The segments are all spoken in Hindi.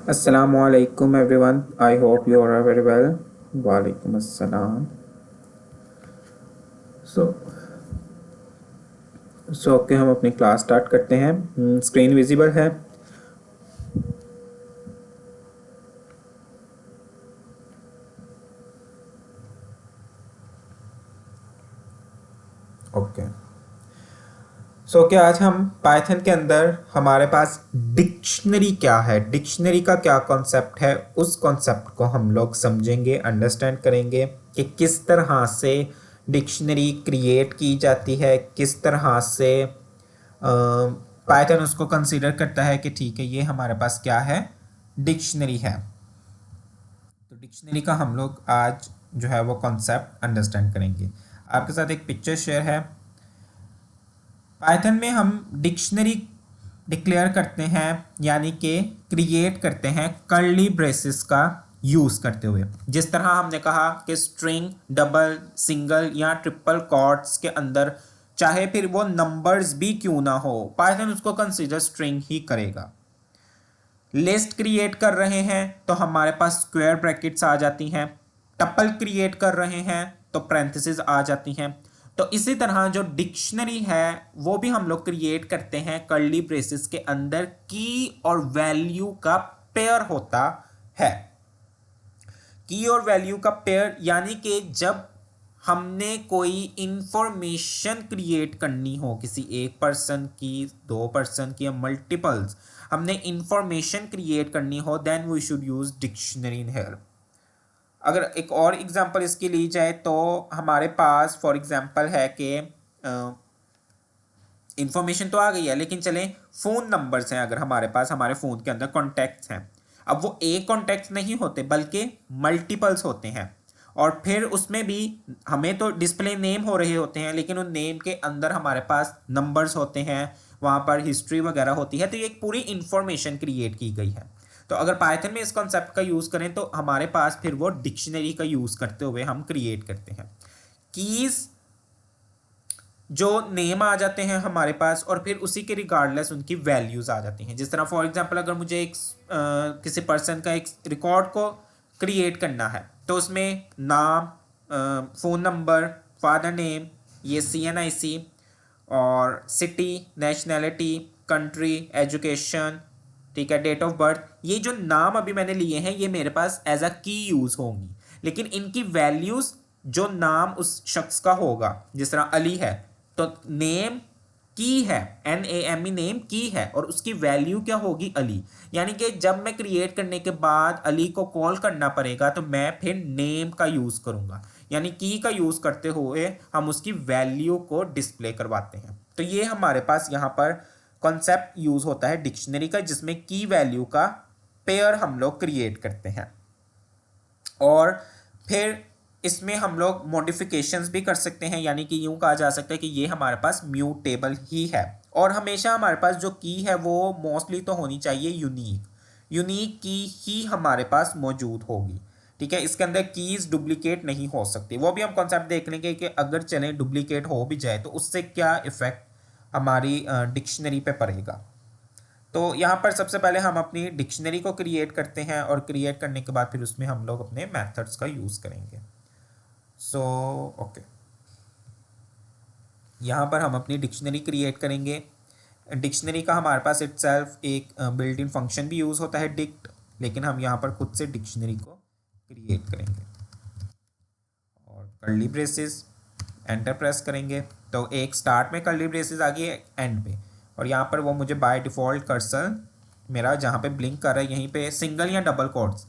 Assalamualaikum everyone. I hope you are very well. Walaikum assalam. So okay हम अपनी क्लास स्टार्ट करते हैं। स्क्रीन विजिबल है। ओके ओके आज हम पाइथन के अंदर हमारे पास डिक्शनरी क्या है, डिक्शनरी का क्या कॉन्सेप्ट है, उस कॉन्सेप्ट को हम लोग समझेंगे, अंडरस्टैंड करेंगे कि किस तरह से डिक्शनरी क्रिएट की जाती है, किस तरह से पाइथन उसको कंसीडर करता है कि ठीक है ये हमारे पास क्या है, डिक्शनरी है। तो डिक्शनरी का हम लोग आज जो है वो कॉन्सेप्ट अंडरस्टैंड करेंगे। आपके साथ एक पिक्चर शेयर है। पाइथन में हम डिक्शनरी डिक्लेयर करते हैं यानी कि क्रिएट करते हैं कर्ली ब्रेसेस का यूज़ करते हुए। जिस तरह हमने कहा कि स्ट्रिंग डबल सिंगल या ट्रिपल कॉट्स के अंदर चाहे फिर वो नंबर्स भी क्यों ना हो, पाइथन उसको कंसीडर स्ट्रिंग ही करेगा। लिस्ट क्रिएट कर रहे हैं तो हमारे पास स्क्वायर ब्रैकेट्स आ जाती हैं, टपल क्रिएट कर रहे हैं तो पैरेंथेसिस आ जाती हैं। तो इसी तरह जो डिक्शनरी है वो भी हम लोग क्रिएट करते हैं कर्ली ब्रेसेस के अंदर की और वैल्यू का पेयर होता है। की और वैल्यू का पेयर यानी कि जब हमने कोई इंफॉर्मेशन क्रिएट करनी हो किसी एक पर्सन की, दो पर्सन की या मल्टीपल्स, हमने इंफॉर्मेशन क्रिएट करनी हो, then we should use dictionary in here. अगर एक और एग्जांपल इसकी ली जाए तो हमारे पास फॉर एग्जांपल है कि इंफॉर्मेशन तो आ गई है लेकिन चलें फ़ोन नंबर्स हैं, अगर हमारे पास हमारे फ़ोन के अंदर कॉन्टैक्ट्स हैं, अब वो एक कॉन्टैक्ट्स नहीं होते बल्कि मल्टीपल्स होते हैं। और फिर उसमें भी हमें तो डिस्प्ले नेम हो रहे होते हैं लेकिन उन नेम के अंदर हमारे पास नंबर्स होते हैं, वहाँ पर हिस्ट्री वगैरह होती है। तो ये एक पूरी इंफॉर्मेशन क्रिएट की गई है। तो अगर पाइथन में इस कॉन्सेप्ट का यूज़ करें तो हमारे पास फिर वो डिक्शनरी का यूज़ करते हुए हम क्रिएट करते हैं। कीज़ जो नेम आ जाते हैं हमारे पास और फिर उसी के रिगार्डलेस उनकी वैल्यूज़ आ जाती हैं। जिस तरह फॉर एग्जांपल अगर मुझे एक किसी पर्सन का एक रिकॉर्ड को क्रिएट करना है तो उसमें नाम, फ़ोन नंबर, फादर नेम, ये CNIC और सिटी, नेशनैलिटी, कंट्री, एजुकेशन, ठीक है, डेट ऑफ बर्थ, ये जो नाम अभी मैंने लिए हैं ये मेरे पास एज अ की यूज़ होंगी। लेकिन इनकी वैल्यूज़ जो नाम उस शख्स का होगा, जिस तरह अली है तो नेम की है, NAME नेम की है और उसकी वैल्यू क्या होगी, अली। यानी कि जब मैं क्रिएट करने के बाद अली को कॉल करना पड़ेगा तो मैं फिर नेम का यूज़ करूँगा, यानी की का यूज़ करते हुए हम उसकी वैल्यू को डिस्प्ले करवाते हैं। तो ये हमारे पास यहाँ पर कॉन्सेप्ट यूज़ होता है डिक्शनरी का, जिसमें की वैल्यू का पेयर हम लोग क्रिएट करते हैं। और फिर इसमें हम लोग मॉडिफिकेशंस भी कर सकते हैं, यानी कि यूँ कहा जा सकता है कि ये हमारे पास म्यूटेबल ही है। और हमेशा हमारे पास जो की है वो मोस्टली तो होनी चाहिए यूनिक, यूनिक की ही हमारे पास मौजूद होगी। ठीक है, इसके अंदर कीज़ डुप्लीकेट नहीं हो सकती। वो भी हम कॉन्सेप्ट देख लेंगे कि अगर चलें डुप्लीकेट हो भी जाए तो उससे क्या इफ़ेक्ट हमारी डिक्शनरी पे पड़ेगा। तो यहाँ पर सबसे पहले हम अपनी डिक्शनरी को क्रिएट करते हैं और क्रिएट करने के बाद फिर उसमें हम लोग अपने मेथड्स का यूज़ करेंगे। सो ओके, यहाँ पर हम अपनी डिक्शनरी क्रिएट करेंगे। डिक्शनरी का हमारे पास इटसेल्फ एक बिल्ट इन फंक्शन भी यूज़ होता है डिक्ट, लेकिन हम यहाँ पर खुद से डिक्शनरी को क्रिएट करेंगे और कर्ली ब्रेसेस एंटर प्रेस करेंगे तो एक स्टार्ट में कर्ली ब्रेसेस आ गई है एंड पे, और यहाँ पर वो मुझे बाय डिफ़ॉल्ट कर्सर मेरा जहाँ पे ब्लिंक कर रहा है यहीं पे सिंगल या डबल कोट्स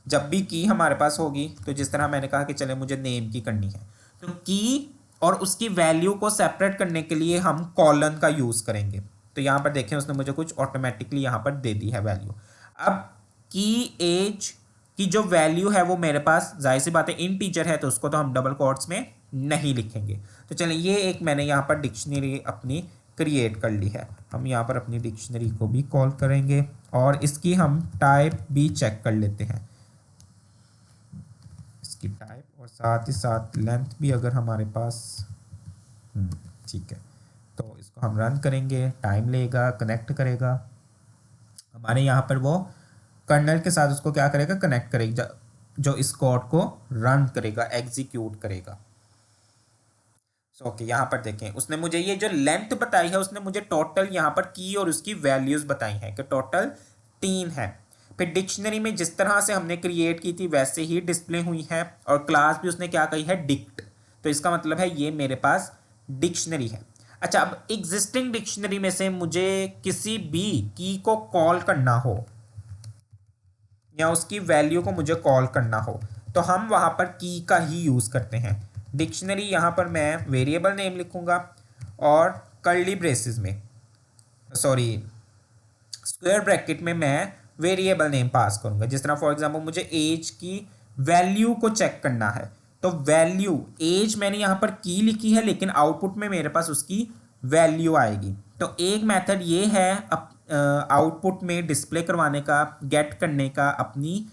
जब भी की हमारे पास होगी, तो जिस तरह मैंने कहा कि चले मुझे नेम की करनी है तो की और उसकी वैल्यू को सेपरेट करने के लिए हम कॉलन का यूज़ करेंगे। तो यहाँ पर देखें उसने मुझे कुछ ऑटोमेटिकली यहाँ पर दे दी है वैल्यू। अब की एज की जो वैल्यू है वो मेरे पास जाहिर सी बात है इंटीजर है तो उसको तो हम डबल कोट्स में नहीं लिखेंगे। तो चलिए ये एक मैंने यहाँ पर डिक्शनरी अपनी क्रिएट कर ली है। हम यहाँ पर अपनी डिक्शनरी को भी कॉल करेंगे और इसकी हम टाइप भी चेक कर लेते हैं, इसकी टाइप और साथ ही साथ लेंथ भी अगर हमारे पास ठीक है। तो इसको हम रन करेंगे, टाइम लेगा, कनेक्ट करेगा। हमारे यहाँ पर वो कर्नल के साथ उसको क्या करेगा, कनेक्ट करेगा, जो इस कोड को रन करेगा, एग्जीक्यूट करेगा। सो ओके, यहाँ पर देखें उसने मुझे ये जो लेंथ बताई है, उसने मुझे टोटल यहाँ पर की और उसकी वैल्यूज बताई हैं कि टोटल 3 है। फिर डिक्शनरी में जिस तरह से हमने क्रिएट की थी वैसे ही डिस्प्ले हुई है, और क्लास भी उसने क्या कही है, डिक्ट। तो इसका मतलब है ये मेरे पास डिक्शनरी है। अच्छा, अब एग्जिस्टिंग डिक्शनरी में से मुझे किसी भी की को कॉल करना हो या उसकी वैल्यू को मुझे कॉल करना हो, तो हम वहाँ पर की का ही यूज़ करते हैं। डिक्शनरी यहाँ पर मैं वेरिएबल नेम लिखूँगा और कर्ली ब्रेसेस में, सॉरी, स्क्वायर ब्रैकेट में मैं वेरिएबल नेम पास करूँगा। जिस तरह फॉर एग्जांपल मुझे एज की वैल्यू को चेक करना है, तो वैल्यू एज मैंने यहाँ पर की लिखी है, लेकिन आउटपुट में मेरे पास उसकी वैल्यू आएगी। तो एक मेथड ये है आउटपुट में डिस्प्ले करवाने का, गेट करने का अपनी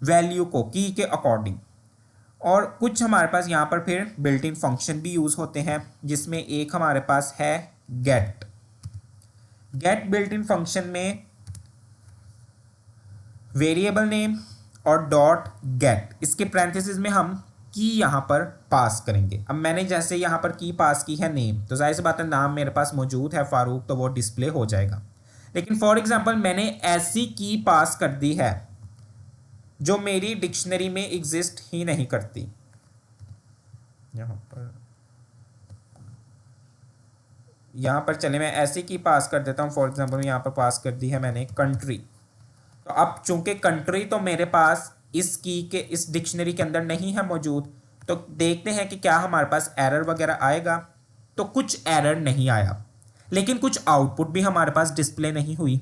वैल्यू को की के अकॉर्डिंग। और कुछ हमारे पास यहाँ पर फिर बिल्ट इन फंक्शन भी यूज़ होते हैं, जिसमें एक हमारे पास है get. Get built in function में वेरिएबल नेम और डॉट गेट, इसके पैरेंथेसिस में हम की यहाँ पर पास करेंगे। अब मैंने जैसे यहाँ पर की पास की है नेम, तो जाहिर सी बात है नाम मेरे पास मौजूद है फारूक, तो वो डिस्प्ले हो जाएगा। लेकिन फॉर एग्जांपल मैंने ऐसी की पास कर दी है जो मेरी डिक्शनरी में एग्जिस्ट ही नहीं करती। यहाँ पर चले मैं ऐसी की पास कर देता हूँ। फॉर एग्जांपल यहाँ पर पास कर दी है मैंने कंट्री। तो अब चूंकि कंट्री तो मेरे पास इस की के इस डिक्शनरी के अंदर नहीं है मौजूद, तो देखते हैं कि क्या हमारे पास एरर वगैरह आएगा। तो कुछ एरर नहीं आया, लेकिन कुछ आउटपुट भी हमारे पास डिस्प्ले नहीं हुई।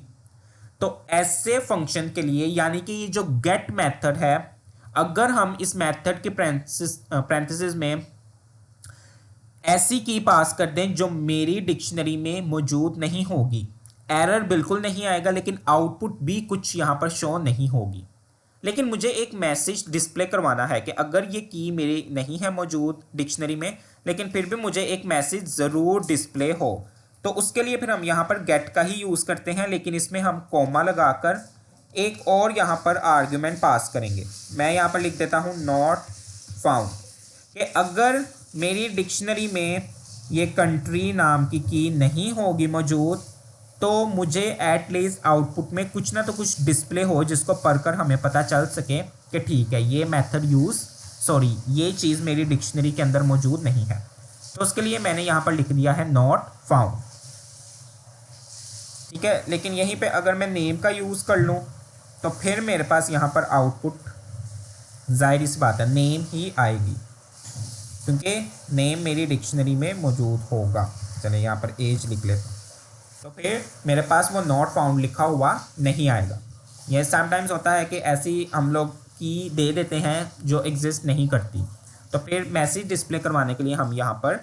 तो ऐसे फंक्शन के लिए, यानी कि ये जो गेट मेथड है, अगर हम इस मेथड के पैरेंथेसिस में ऐसी की पास कर दें जो मेरी डिक्शनरी में मौजूद नहीं होगी, एरर बिल्कुल नहीं आएगा, लेकिन आउटपुट भी कुछ यहाँ पर शो नहीं होगी। लेकिन मुझे एक मैसेज डिस्प्ले करवाना है कि अगर ये की मेरी नहीं है मौजूद डिक्शनरी में, लेकिन फिर भी मुझे एक मैसेज ज़रूर डिस्प्ले हो, तो उसके लिए फिर हम यहाँ पर गेट का ही यूज़ करते हैं, लेकिन इसमें हम कॉमा लगाकर एक और यहाँ पर आर्ग्यूमेंट पास करेंगे। मैं यहाँ पर लिख देता हूँ नॉट फाउंड, कि अगर मेरी डिक्शनरी में ये कंट्री नाम की नहीं होगी मौजूद, तो मुझे एटलीस्ट आउटपुट में कुछ ना तो कुछ डिस्प्ले हो, जिसको पढ़कर हमें पता चल सके कि ठीक है ये मेथड ये चीज़ मेरी डिक्शनरी के अंदर मौजूद नहीं है। तो उसके लिए मैंने यहाँ पर लिख दिया है नॉट फाउंड, ठीक है। लेकिन यहीं पे अगर मैं नेम का यूज़ कर लूँ तो फिर मेरे पास यहाँ पर आउटपुट जाहिर सी बात है नेम ही आएगी, क्योंकि नेम मेरी डिक्शनरी में मौजूद होगा। चले यहाँ पर एज लिख लेता हूँ, तो फिर मेरे पास वो नॉट फाउंड लिखा हुआ नहीं आएगा। यह समटाइम्स होता है कि ऐसी हम लोग की दे देते हैं जो एग्जिस्ट नहीं करती, तो फिर मैसेज डिस्प्ले करवाने के लिए हम यहाँ पर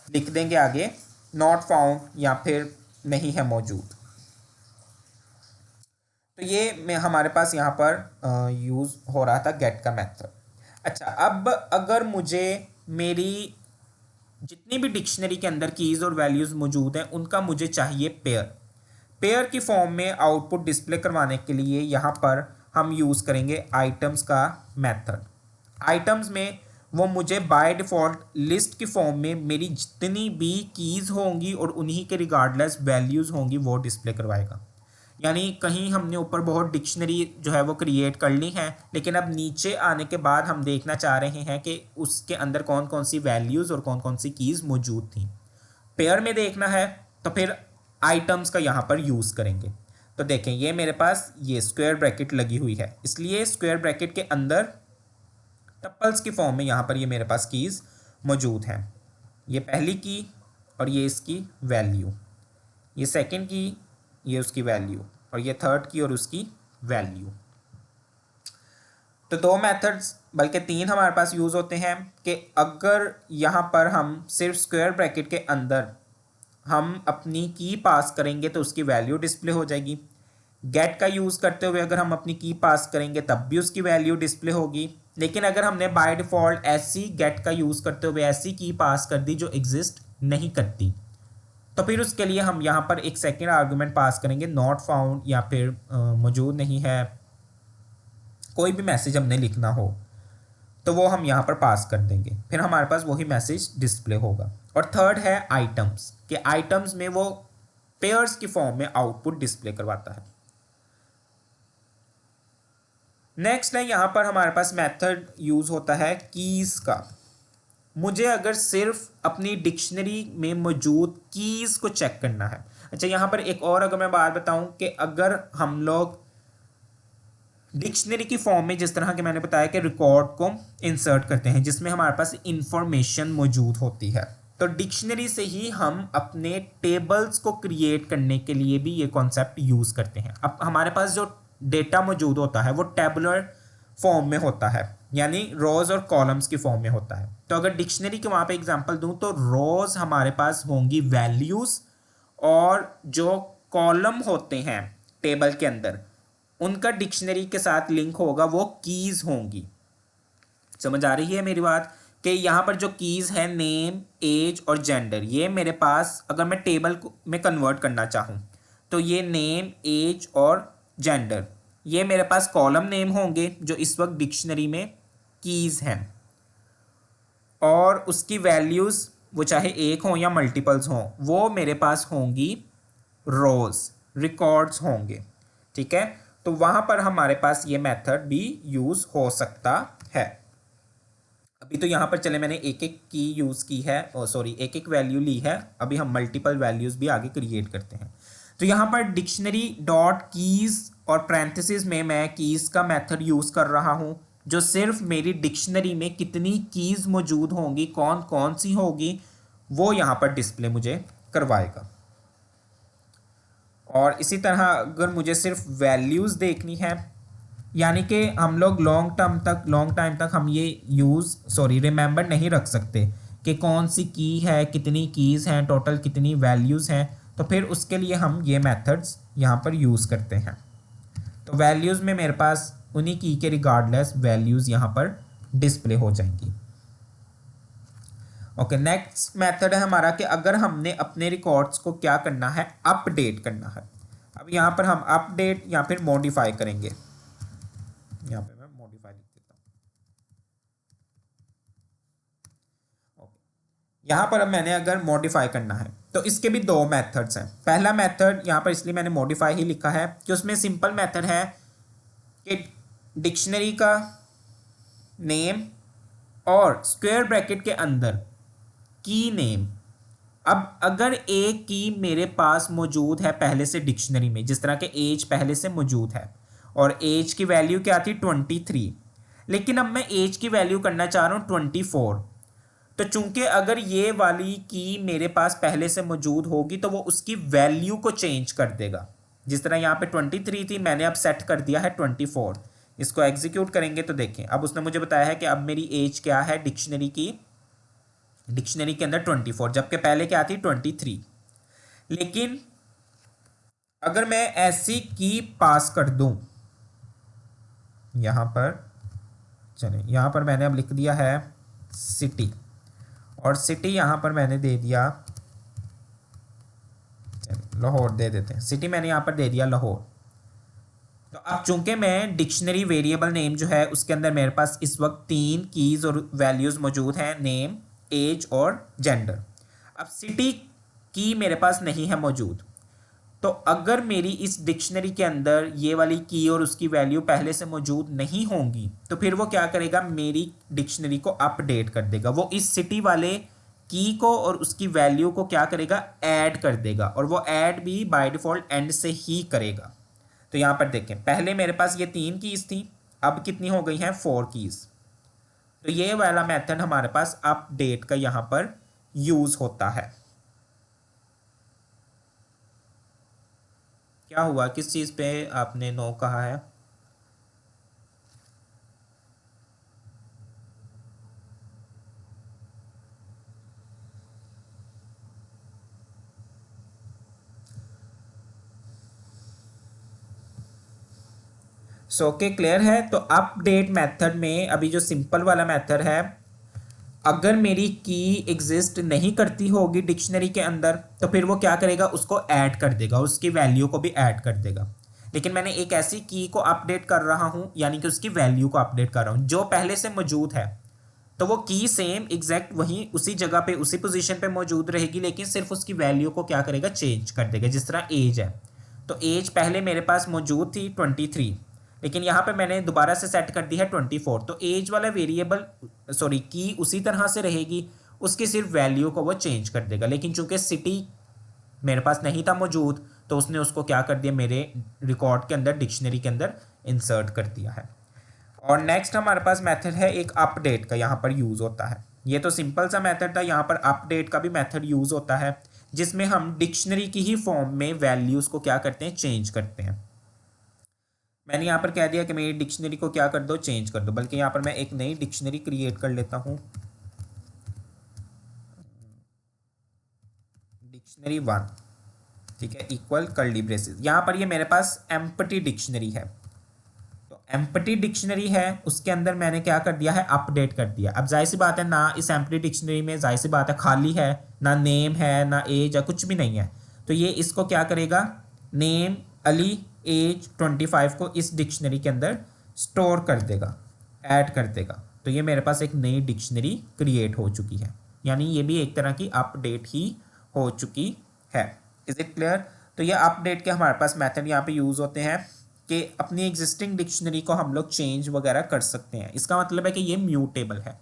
लिख देंगे आगे नॉट फाउंड या फिर नहीं है मौजूद। तो ये हमारे पास यहाँ पर यूज़ हो रहा था गेट का मेथड। अच्छा, अब अगर मुझे मेरी जितनी भी डिक्शनरी के अंदर कीज़ और वैल्यूज़ मौजूद हैं उनका मुझे चाहिए पेयर की फॉर्म में आउटपुट डिस्प्ले करवाने के लिए यहाँ पर हम यूज़ करेंगे आइटम्स का मेथड। आइटम्स में वो मुझे बाय डिफ़ॉल्ट लिस्ट की फॉर्म में मेरी जितनी भी कीज़ होंगी और उन्हीं के रिगार्डलेस वैल्यूज़ होंगी वो डिस्प्ले करवाएगा। यानी कहीं हमने ऊपर बहुत डिक्शनरी जो है वो क्रिएट कर ली है, लेकिन अब नीचे आने के बाद हम देखना चाह रहे हैं कि उसके अंदर कौन कौन सी वैल्यूज़ और कौन कौन सी कीज़ मौजूद थी। पेयर में देखना है तो फिर आइटम्स का यहाँ पर यूज़ करेंगे। तो देखें ये मेरे पास ये स्क्वायर ब्रैकेट लगी हुई है, इसलिए स्क्वायर ब्रैकेट के अंदर टपल्स की फॉर्म में यहाँ पर ये मेरे पास कीज़ मौजूद हैं। ये पहली की और ये इसकी वैल्यू, ये सेकंड की, ये उसकी वैल्यू, और ये थर्ड की और उसकी वैल्यू। तो 2 मेथड्स बल्कि 3 हमारे पास यूज़ होते हैं कि अगर यहाँ पर हम सिर्फ स्क्वायर ब्रैकेट के अंदर हम अपनी की पास करेंगे तो उसकी वैल्यू डिस्प्ले हो जाएगी। गेट का यूज़ करते हुए अगर हम अपनी की पास करेंगे तब भी उसकी वैल्यू डिस्प्ले होगी। लेकिन अगर हमने बाय डिफ़ॉल्ट ऐसी गेट का यूज़ करते हुए ऐसी की पास कर दी जो एग्जिस्ट नहीं करती, तो फिर उसके लिए हम यहाँ पर एक सेकेंड आर्गूमेंट पास करेंगे नॉट फाउंड या फिर मौजूद नहीं है कोई भी मैसेज हमने लिखना हो तो वो हम यहाँ पर पास कर देंगे, फिर हमारे पास वही मैसेज डिस्प्ले होगा। और थर्ड है आइटम्स, कि आइटम्स में वो पेयर्स की फॉर्म में आउटपुट डिस्प्ले करवाता है। नेक्स्ट है यहाँ पर हमारे पास मेथड यूज होता है कीज का। मुझे अगर सिर्फ अपनी डिक्शनरी में मौजूद कीज को चेक करना है। अच्छा, यहाँ पर एक और अगर मैं बात बताऊं कि अगर हम लोग डिक्शनरी की फॉर्म में जिस तरह के मैंने बताया कि रिकॉर्ड को इंसर्ट करते हैं जिसमें हमारे पास इंफॉर्मेशन मौजूद होती है, तो डिक्शनरी से ही हम अपने टेबल्स को क्रिएट करने के लिए भी ये कॉन्सेप्ट यूज़ करते हैं। अब हमारे पास जो डेटा मौजूद होता है वो टेबुलर फॉर्म में होता है, यानी रोज और कॉलम्स की फॉर्म में होता है। तो अगर डिक्शनरी के वहाँ पे एग्जांपल दूं तो रोज हमारे पास होंगी वैल्यूज़, और जो कॉलम होते हैं टेबल के अंदर उनका डिक्शनरी के साथ लिंक होगा, वो कीज होंगी। समझ आ रही है मेरी बात? कि यहाँ पर जो कीज है नेम, एज और जेंडर, ये मेरे पास अगर मैं टेबल में कन्वर्ट करना चाहूँ तो ये नेम, एज और जेंडर ये मेरे पास कॉलम नेम होंगे जो इस वक्त डिक्शनरी में कीज हैं, और उसकी वैल्यूज़ वो चाहे एक हों या मल्टीपल्स हों वो मेरे पास होंगी रोज, रिकॉर्ड्स होंगे। ठीक है, तो वहाँ पर हमारे पास ये मेथड भी यूज़ हो सकता है। अभी तो यहाँ पर चले मैंने एक एक की यूज़ की है, एक एक वैल्यू ली है, अभी हम मल्टीपल वैल्यूज़ भी आगे क्रिएट करते हैं। तो यहाँ पर डिक्शनरी डॉट कीज़ और पैरेंथेसिस में मैं कीज़ का मेथड यूज़ कर रहा हूँ जो सिर्फ मेरी डिक्शनरी में कितनी कीज़ मौजूद होंगी, कौन कौन सी होगी, वो यहाँ पर डिस्प्ले मुझे करवाएगा। और इसी तरह अगर मुझे सिर्फ वैल्यूज़ देखनी है, यानी कि हम लोग लॉन्ग टाइम तक हम ये रिमेंबर नहीं रख सकते कि कौन सी की है, कितनी कीज़ हैं, टोटल कितनी वैल्यूज़ हैं, तो फिर उसके लिए हम ये मेथड्स यहाँ पर यूज़ करते हैं। तो वैल्यूज़ में मेरे पास उन्हीं की के रिगार्डलेस वैल्यूज़ यहाँ पर डिस्प्ले हो जाएंगी। ओके, नेक्स्ट मेथड है हमारा कि अगर हमने अपने रिकॉर्ड्स को क्या करना है, अपडेट करना है। अब यहाँ पर हम अपडेट या फिर मॉडिफाई करेंगे। यहाँ पे मैं मॉडिफाई लिख देता हूँ। ओके, यहाँ पर अब मैंने अगर मॉडिफाई करना है तो इसके भी दो मेथड्स हैं। पहला मेथड यहाँ पर इसलिए मैंने मॉडिफाई ही लिखा है कि उसमें सिंपल मेथड है कि डिक्शनरी का नेम और स्क्वायर ब्रैकेट के अंदर की नेम। अब अगर एक की मेरे पास मौजूद है पहले से डिक्शनरी में, जिस तरह के एज पहले से मौजूद है और एज की वैल्यू क्या थी 23, लेकिन अब मैं एज की वैल्यू करना चाह रहा हूँ 24, तो चूंकि अगर ये वाली की मेरे पास पहले से मौजूद होगी तो वो उसकी वैल्यू को चेंज कर देगा। जिस तरह यहाँ पे 23 थी, मैंने अब सेट कर दिया है 24। इसको एग्जीक्यूट करेंगे तो देखें, अब उसने मुझे बताया है कि अब मेरी एज क्या है डिक्शनरी के अंदर 24, जबकि पहले क्या थी 23। लेकिन अगर मैं ऐसी की पास कर दूं, यहां पर चले, यहां पर मैंने अब लिख दिया है सिटी, और सिटी यहां पर मैंने दे दिया, लाहौर दे देते हैं, सिटी मैंने यहां पर दे दिया लाहौर। तो अब चूंकि मैं डिक्शनरी वेरिएबल नेम जो है उसके अंदर मेरे पास इस वक्त 3 कीज और वैल्यूज मौजूद हैं, नेम, एज और जेंडर। अब सिटी की मेरे पास नहीं है मौजूद, तो अगर मेरी इस डिक्शनरी के अंदर ये वाली की और उसकी वैल्यू पहले से मौजूद नहीं होंगी तो फिर वो क्या करेगा, मेरी डिक्शनरी को अपडेट कर देगा। वो इस सिटी वाले की को और उसकी वैल्यू को क्या करेगा, ऐड कर देगा, और वो ऐड भी बाय डिफ़ॉल्ट एंड से ही करेगा। तो यहाँ पर देखें, पहले मेरे पास ये 3 कीज़ थी, अब कितनी हो गई हैं 4 कीज़। तो ये वाला मेथड हमारे पास अपडेट का यहाँ पर यूज़ होता है। क्या हुआ, किस चीज़ पे आपने नो कहा है? ओके, क्लियर है। तो अपडेट मेथड में अभी जो सिंपल वाला मेथड है, अगर मेरी की एग्जिस्ट नहीं करती होगी डिक्शनरी के अंदर तो फिर वो क्या करेगा, उसको ऐड कर देगा, उसकी वैल्यू को भी ऐड कर देगा। लेकिन मैंने एक ऐसी की को अपडेट कर रहा हूँ, यानी कि उसकी वैल्यू को अपडेट कर रहा हूँ जो पहले से मौजूद है, तो वो की सेम एग्जैक्ट वहीं उसी जगह पे उसी पोजीशन पे मौजूद रहेगी, लेकिन सिर्फ उसकी वैल्यू को क्या करेगा, चेंज कर देगा। जिस तरह एज है, तो एज पहले मेरे पास मौजूद थी 23, लेकिन यहाँ पे मैंने दोबारा से सेट कर दी है 24, तो एज वाला वेरिएबल सॉरी की उसी तरह से रहेगी, उसकी सिर्फ वैल्यू को वो चेंज कर देगा। लेकिन चूंकि सिटी मेरे पास नहीं था मौजूद, तो उसने उसको क्या कर दिया, मेरे रिकॉर्ड के अंदर, डिक्शनरी के अंदर इंसर्ट कर दिया है। और नेक्स्ट हमारे पास मेथड है एक अपडेट का, यहाँ पर यूज़ होता है। ये तो सिंपल सा मेथड था, यहाँ पर अपडेट का भी मेथड यूज़ होता है, जिसमें हम डिक्शनरी की ही फॉर्म में वैल्यूज़ को क्या करते हैं, चेंज करते हैं। मैंने यहाँ पर कह दिया कि मेरी डिक्शनरी को क्या कर दो, चेंज कर दो, बल्कि यहाँ पर मैं एक नई डिक्शनरी क्रिएट कर लेता हूँ, डिक्शनरी 1, ठीक है, इक्वल कर्ली ब्रेसेस। यहाँ पर ये मेरे पास एम्प्टी डिक्शनरी है, तो एम्प्टी डिक्शनरी है, उसके अंदर मैंने क्या कर दिया है, अपडेट कर दिया। अब जाहिर सी बात है ना, इस एम्प्टी डिक्शनरी में जाहिर सी बात है खाली है, ना नेम है ना एज है, कुछ भी नहीं है, तो ये इसको क्या करेगा, नेम अली एज 25 को इस डिक्शनरी के अंदर स्टोर कर देगा, ऐड कर देगा। तो ये मेरे पास एक नई डिक्शनरी क्रिएट हो चुकी है, यानी ये भी एक तरह की अपडेट ही हो चुकी है। Is it clear? तो ये अपडेट के हमारे पास मेथड यहाँ पे यूज़ होते हैं कि अपनी एग्जिस्टिंग डिक्शनरी को हम लोग चेंज वगैरह कर सकते हैं। इसका मतलब है कि ये म्यूटेबल है।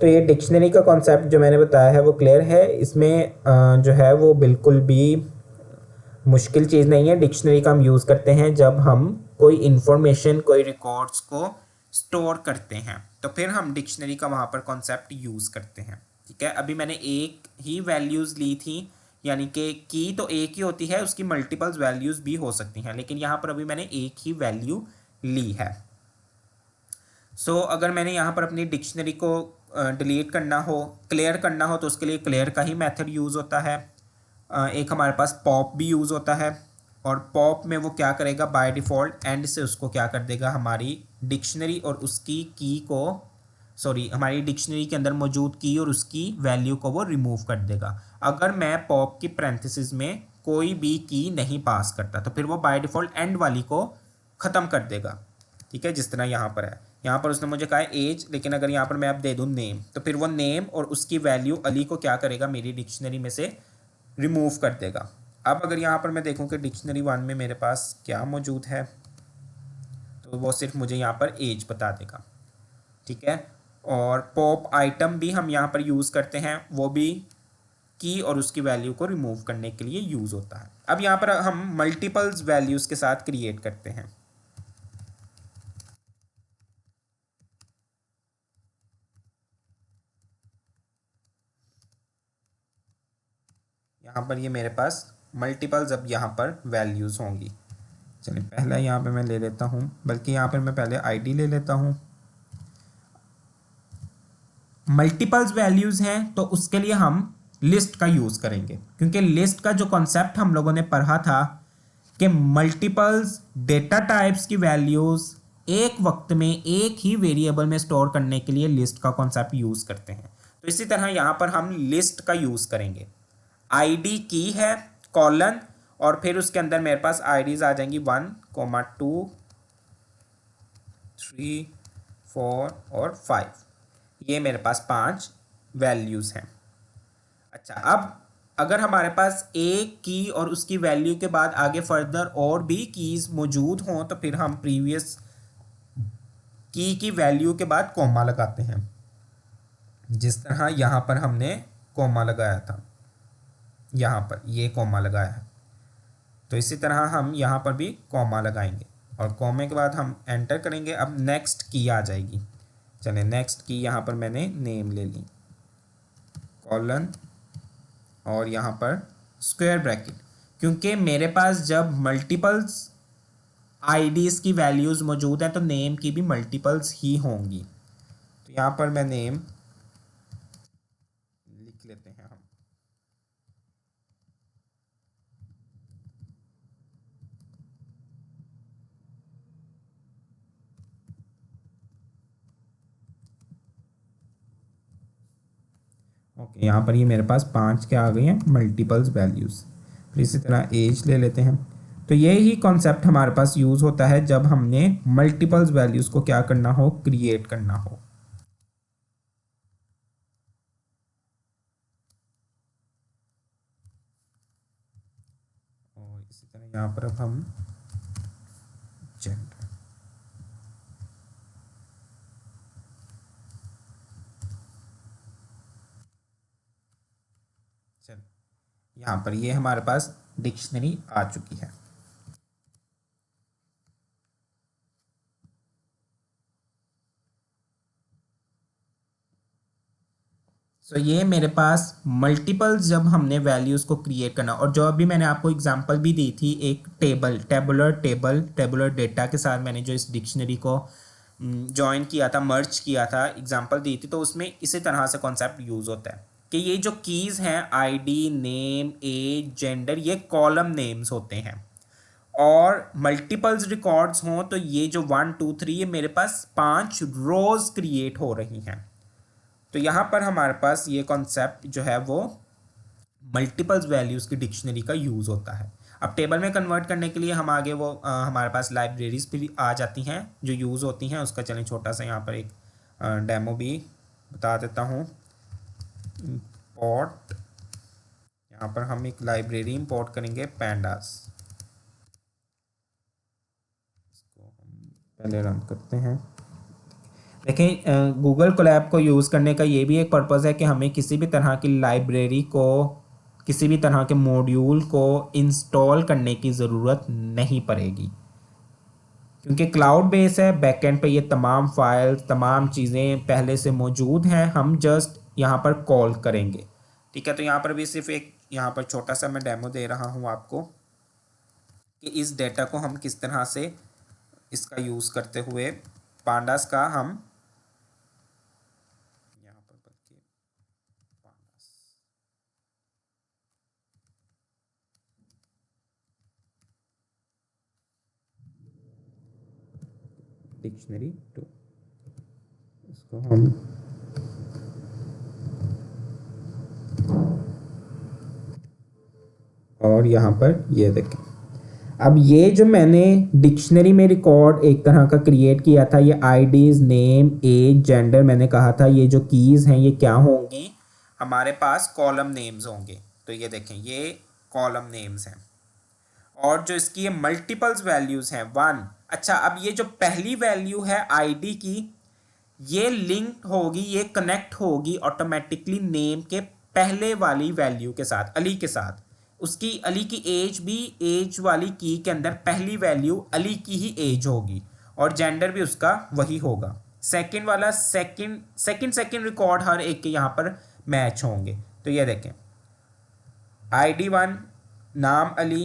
तो ये डिक्शनरी का कॉन्सेप्ट जो मैंने बताया है वो क्लियर है। इसमें जो है वो बिल्कुल भी मुश्किल चीज़ नहीं है। डिक्शनरी का हम यूज़ करते हैं जब हम कोई इंफॉर्मेशन, कोई रिकॉर्ड्स को स्टोर करते हैं, तो फिर हम डिक्शनरी का वहाँ पर कॉन्सेप्ट यूज़ करते हैं। ठीक है, अभी मैंने एक ही वैल्यूज़ ली थी, यानी कि की तो एक ही होती है, उसकी मल्टीपल्स वैल्यूज़ भी हो सकती हैं, लेकिन यहाँ पर अभी मैंने एक ही वैल्यू ली है। सो अगर मैंने यहाँ पर अपनी डिक्शनरी को डिलीट करना हो, क्लियर करना हो, तो उसके लिए क्लियर का ही मेथड यूज़ होता है। एक हमारे पास पॉप भी यूज़ होता है, और पॉप में वो क्या करेगा, बाय डिफ़ॉल्ट एंड से उसको क्या कर देगा, हमारी डिक्शनरी और उसकी की को, सॉरी, हमारी डिक्शनरी के अंदर मौजूद की और उसकी वैल्यू को वो रिमूव कर देगा। अगर मैं पॉप की पैरेंथेसिस में कोई भी की नहीं पास करता, तो फिर वो बाय डिफ़ॉल्ट एंड वाली को ख़त्म कर देगा। ठीक है, जिस तरह यहाँ पर है, यहाँ पर उसने मुझे कहा है एज, लेकिन अगर यहाँ पर मैं अब दे दूँ नेम, तो फिर वो नेम और उसकी वैल्यू अली को क्या करेगा, मेरी डिक्शनरी में से रिमूव कर देगा। अब अगर यहाँ पर मैं देखूँ कि डिक्शनरी 1 में मेरे पास क्या मौजूद है, तो वो सिर्फ मुझे यहाँ पर एज बता देगा। ठीक है, और पॉप आइटम भी हम यहाँ पर यूज़ करते हैं, वो भी की और उसकी वैल्यू को रिमूव करने के लिए यूज़ होता है। अब यहाँ पर हम मल्टीपल्स वैल्यूज़ के साथ क्रिएट करते हैं। यहाँ पर ये मेरे पास मल्टीपल्स अब यहाँ पर वैल्यूज़ होंगी। चलिए पहले यहाँ पे मैं ले लेता हूँ, बल्कि यहाँ पर मैं पहले आईडी ले लेता हूँ। मल्टीपल्स वैल्यूज़ हैं तो उसके लिए हम लिस्ट का यूज़ करेंगे, क्योंकि लिस्ट का जो कॉन्सेप्ट हम लोगों ने पढ़ा था कि मल्टीपल्स डेटा टाइप्स की वैल्यूज़ एक वक्त में एक ही वेरिएबल में स्टोर करने के लिए लिस्ट का कॉन्सेप्ट यूज़ करते हैं। तो इसी तरह यहाँ पर हम लिस्ट का यूज़ करेंगे। आईडी की है कॉलन, और फिर उसके अंदर मेरे पास आईडीज आ जाएंगी 1, 2, 3, 4 और 5। ये मेरे पास 5 वैल्यूज़ हैं। अच्छा, अब अगर हमारे पास एक की और उसकी वैल्यू के बाद आगे फर्दर और भी कीज़ मौजूद हों, तो फिर हम प्रीवियस की वैल्यू के बाद कॉमा लगाते हैं, जिस तरह यहाँ पर हमने कॉमा लगाया था, यहाँ पर ये कॉमा लगाया है, तो इसी तरह हम यहाँ पर भी कॉमा लगाएंगे। और कॉमे के बाद हम एंटर करेंगे। अब नेक्स्ट की आ जाएगी। चलें, नेक्स्ट की यहाँ पर मैंने नेम ले ली, कॉलन और यहाँ पर स्क्वायर ब्रैकेट, क्योंकि मेरे पास जब मल्टीपल्स आईडीज की वैल्यूज़ मौजूद हैं तो नेम की भी मल्टीपल्स ही होंगी। तो यहाँ पर मैं नेम लिख लेते हैं हम। ओके, यहाँ पर ये मेरे पास 5 क्या आ गई हैं, मल्टीपल्स वैल्यूज़। फिर इसी तरह एज ले लेते हैं। तो ये ही कॉन्सेप्ट हमारे पास यूज़ होता है जब हमने मल्टीपल्स वैल्यूज़ को क्या करना हो, क्रिएट करना हो। और इसी तरह यहाँ पर अब हम जेंडर, चल यहाँ पर ये हमारे पास डिक्शनरी आ चुकी है। सो ये मेरे पास मल्टीपल्स जब हमने वैल्यूज़ को क्रिएट करना, और जो अभी मैंने आपको एग्जांपल भी दी थी, एक टेबुलर डेटा के साथ मैंने जो इस डिक्शनरी को जॉइन किया था, मर्ज किया था, एग्जांपल दी थी, तो उसमें इसी तरह से कॉन्सेप्ट यूज़ होता है कि ये जो कीज़ हैं आईडी, नेम, एज, जेंडर, ये कॉलम नेम्स होते हैं। और मल्टीपल्स रिकॉर्ड्स हों तो ये जो 1 2 3 ये मेरे पास 5 रोज क्रिएट हो रही हैं। तो यहाँ पर हमारे पास ये कॉन्सेप्ट जो है वो मल्टीपल्स वैल्यूज़ की डिक्शनरी का यूज़ होता है। अब टेबल में कन्वर्ट करने के लिए हम आगे वो हमारे पास लाइब्रेरीज भी आ जाती हैं जो यूज़ होती हैं। उसका चलें छोटा सा यहाँ पर एक डेमो भी बता देता हूँ। इंपोर्ट, यहाँ पर हम एक लाइब्रेरी इंपोर्ट करेंगे, पैंडास। इसको हम पहले रन करते हैं। देखें, गूगल कोलैब को यूज़ करने का ये भी एक पर्पज़ है कि हमें किसी भी तरह की लाइब्रेरी को, किसी भी तरह के मॉड्यूल को इंस्टॉल करने की ज़रूरत नहीं पड़ेगी, क्योंकि क्लाउड बेस है। बैकएंड पे ये तमाम फाइल्स, तमाम चीज़ें पहले से मौजूद हैं, हम जस्ट यहाँ पर कॉल करेंगे। ठीक है, तो यहाँ पर भी सिर्फ एक यहाँ पर छोटा सा मैं डेमो दे रहा हूँ आपको कि इस डेटा को हम किस तरह से इसका यूज़ करते हुए पांडास का हम यहाँ पर बल्कि पांडास डिक्शनरी 2, इसको हम और यहाँ पर ये देखें। अब ये जो मैंने डिक्शनरी में रिकॉर्ड एक तरह का क्रिएट किया था, ये आईडीज, नेम, एज, जेंडर, मैंने कहा था ये जो कीज़ हैं ये क्या होंगी, हमारे पास कॉलम नेम्स होंगे। तो ये देखें, ये कॉलम नेम्स हैं। और जो इसकी ये मल्टीपल्स वैल्यूज़ हैं 1। अच्छा, अब ये जो पहली वैल्यू है आईडी की, ये लिंक होगी, ये कनेक्ट होगी ऑटोमेटिकली नेम के पहले वाली वैल्यू के साथ, अली के साथ। उसकी अली की एज भी एज वाली की के अंदर पहली वैल्यू अली की ही एज होगी, और जेंडर भी उसका वही होगा। सेकंड वाला सेकंड रिकॉर्ड हर एक के यहाँ पर मैच होंगे। तो ये देखें, आईडी 1 नाम अली,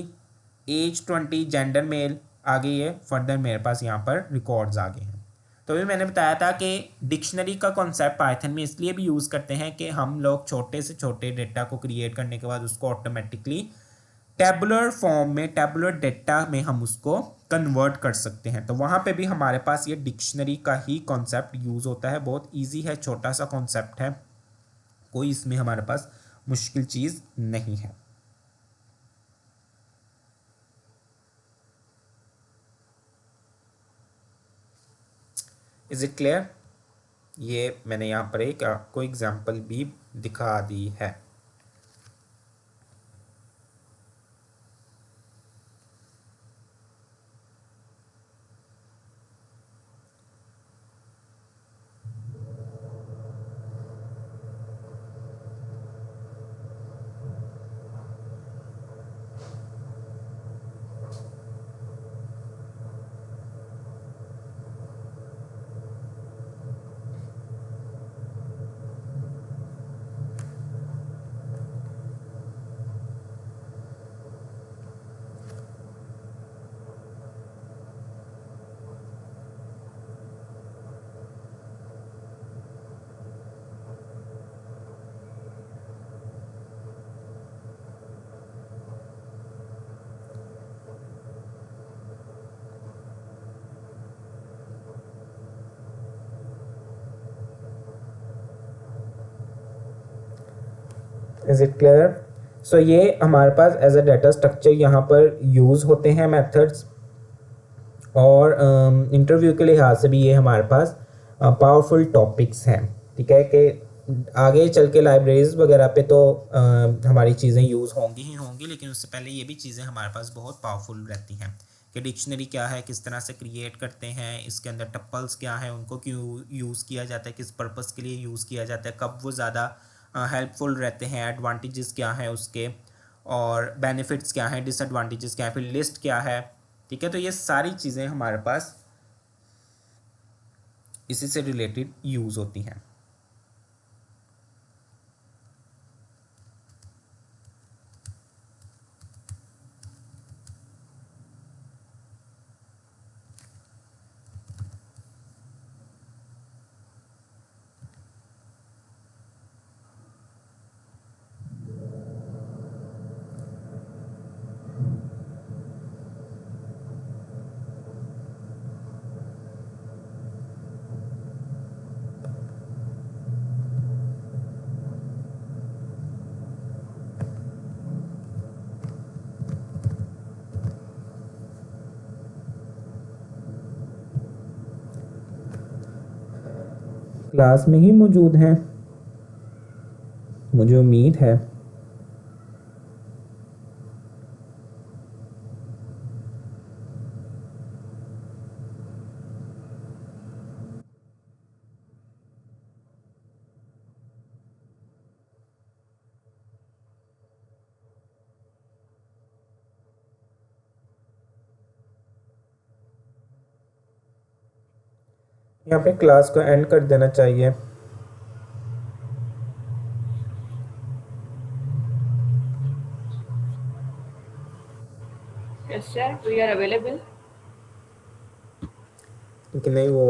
एज 20, जेंडर मेल, आगे ये फर्दर मेरे पास यहाँ पर रिकॉर्ड्स आ गए हैं। तो अभी मैंने बताया था कि डिक्शनरी का कॉन्सेप्ट पाइथन में इसलिए भी यूज़ करते हैं कि हम लोग छोटे से छोटे डेटा को क्रिएट करने के बाद उसको ऑटोमेटिकली टेबुलर फॉर्म में, टेबुलर डेटा में हम उसको कन्वर्ट कर सकते हैं। तो वहाँ पे भी हमारे पास ये डिक्शनरी का ही कॉन्सेप्ट यूज़ होता है। बहुत ईजी है, छोटा सा कॉन्सेप्ट है, कोई इसमें हमारे पास मुश्किल चीज़ नहीं है। Is it clear? ये मैंने यहाँ पर एक आपको एग्जाम्पल भी दिखा दी है। Is it clear? सो ये हमारे पास एज अ डाटा स्ट्रक्चर यहाँ पर यूज़ होते हैं मेथड्स, और इंटरव्यू के लिहाज से भी ये हमारे पास पावरफुल टॉपिक्स हैं। ठीक है कि आगे चल के लाइब्रेरीज वगैरह पे तो हमारी चीज़ें यूज़ होंगी ही होंगी, लेकिन उससे पहले ये भी चीज़ें हमारे पास बहुत पावरफुल रहती हैं कि डिक्शनरी क्या है, किस तरह से क्रिएट करते हैं, इसके अंदर टप्पल्स क्या है, उनको क्यों यूज़ किया जाता है, किस पर्पज़ के लिए यूज़ किया जाता है, कब वो ज़्यादा हेल्पफुल रहते हैं, एडवांटेजेस क्या हैं उसके, और बेनिफिट्स क्या हैं, डिसएडवांटेजेस क्या है, फिर लिस्ट क्या है। ठीक है, तो ये सारी चीज़ें हमारे पास इसी से रिलेटेड यूज़ होती हैं। क्लास में ही मौजूद हैं, मुझे उम्मीद है। यहाँ पे क्लास को एंड कर देना चाहिए। Yes, sir. We are available. लेकिन नहीं, वो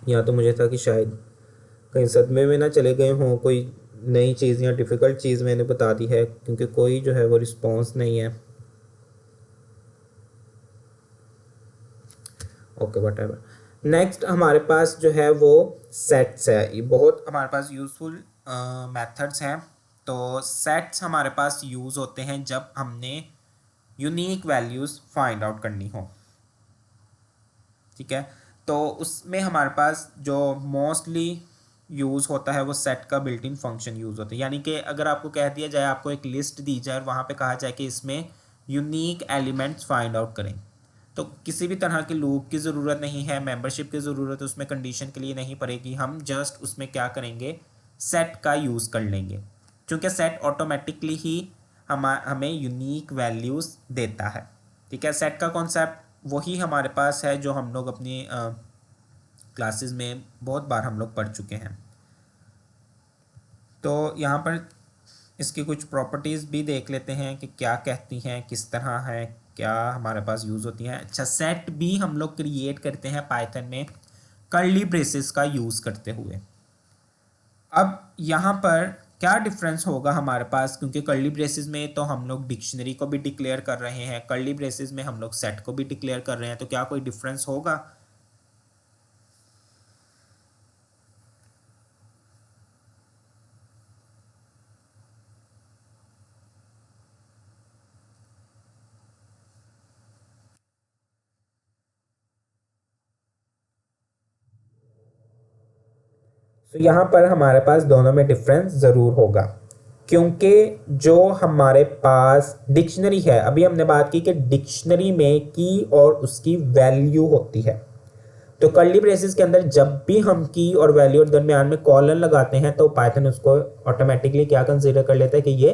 या तो मुझे था कि शायद कहीं सदमे में ना चले गए हों, कोई नई चीज़ या डिफ़िकल्ट चीज़ मैंने बता दी है, क्योंकि कोई जो है वो रिस्पॉन्स नहीं है। Okay, what ever. नेक्स्ट हमारे पास जो है वो सेट्स है। ये बहुत हमारे पास यूज़फुल मेथड्स हैं। तो सेट्स हमारे पास यूज़ होते हैं जब हमने यूनिक वैल्यूज़ फाइंड आउट करनी हो। ठीक है, तो उसमें हमारे पास जो मोस्टली यूज़ होता है वो सेट का बिल्ट इन फंक्शन यूज़ होता है। यानी कि अगर आपको कह दिया जाए, आपको एक लिस्ट दी जाए और वहाँ पे कहा जाए कि इसमें यूनिक एलिमेंट्स फाइंड आउट करें, तो किसी भी तरह के लूप की ज़रूरत नहीं है, मेंबरशिप की ज़रूरत उसमें कंडीशन के लिए नहीं पड़ेगी। हम जस्ट उसमें क्या करेंगे, सेट का यूज़ कर लेंगे, क्योंकि सेट ऑटोमेटिकली ही हमें यूनिक वैल्यूज़ देता है। ठीक है, सेट का कॉन्सेप्ट वही हमारे पास है जो हम लोग अपनी क्लासेस में बहुत बार हम लोग पढ़ चुके हैं। तो यहाँ पर इसकी कुछ प्रॉपर्टीज़ भी देख लेते हैं कि क्या कहती हैं, किस तरह है, क्या हमारे पास यूज़ होती हैं। अच्छा, सेट भी हम लोग क्रिएट करते हैं पाइथन में कर्ली ब्रेसेस का यूज़ करते हुए। अब यहाँ पर क्या डिफरेंस होगा हमारे पास, क्योंकि कर्ली ब्रेसेस में तो हम लोग डिक्शनरी को भी डिक्लेयर कर रहे हैं, कर्ली ब्रेसेस में हम लोग सेट को भी डिक्लेयर कर रहे हैं, तो क्या कोई डिफरेंस होगा? तो यहाँ पर हमारे पास दोनों में डिफरेंस ज़रूर होगा, क्योंकि जो हमारे पास डिक्शनरी है, अभी हमने बात की कि डिक्शनरी में की और उसकी वैल्यू होती है। तो कर्ली ब्रेसेस के अंदर जब भी हम की और वैल्यू और दरमियान में कॉलन लगाते हैं तो पाइथन उसको ऑटोमेटिकली क्या कंसीडर कर लेता है कि ये